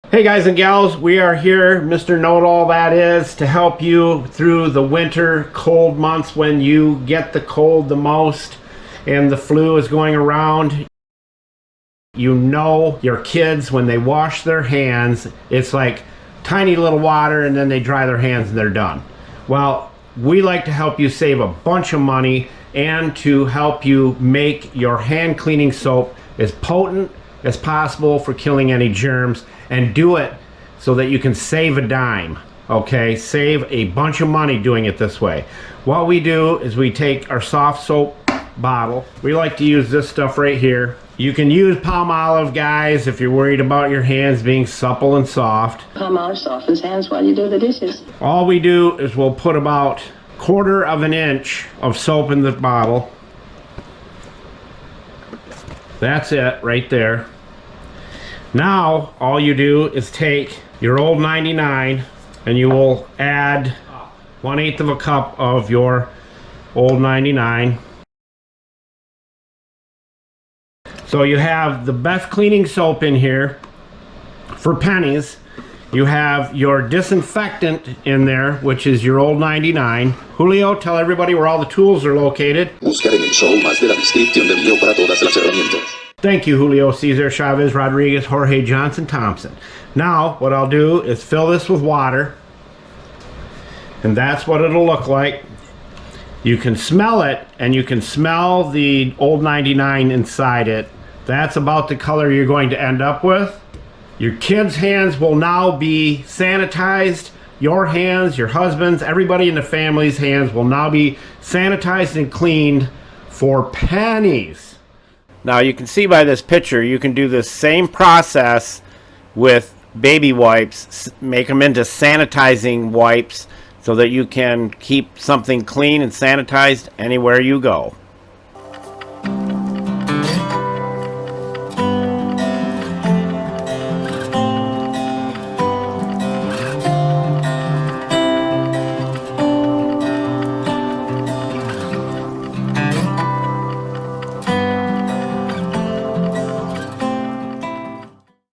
Hey guys and gals, we are here, Mr. Know-It-All that is, to help you through the winter cold months when you get the cold the most and the flu is going around. You know your kids, when they wash their hands, it's like tiny little water and then they dry their hands and they're done. Well, we like to help you save a bunch of money and to help you make your hand cleaning soap as potent as possible for killing any germs, and do it so that you can save a dime. Okay, save a bunch of money doing it this way. What we do is we take our soft soap bottle. We like to use this stuff right here. You can use palm olive, guys, if you're worried about your hands being supple and soft. Palm olive softens hands while you do the dishes. All we do is we'll put about 1/4 of an inch of soap in the bottle. That's it right there. Now all you do is take your old 99 and you will add 1/8 of a cup of your old 99. So you have the best cleaning soap in here for pennies. You have your disinfectant in there, which is your old 99. Julio, tell everybody where all the tools are located. Buscar en el show más de la descripción del video para todas las herramientas. Thank you, Julio, Cesar, Chavez, Rodriguez, Jorge, Johnson, Thompson. Now, what I'll do is fill this with water, and that's what it'll look like. You can smell it, and you can smell the old 99 inside it. That's about the color you're going to end up with. Your kids' hands will now be sanitized. Your hands, your husband's, everybody in the family's hands will now be sanitized and cleaned for pennies. Now you can see by this picture, you can do this same process with baby wipes, make them into sanitizing wipes so that you can keep something clean and sanitized anywhere you go.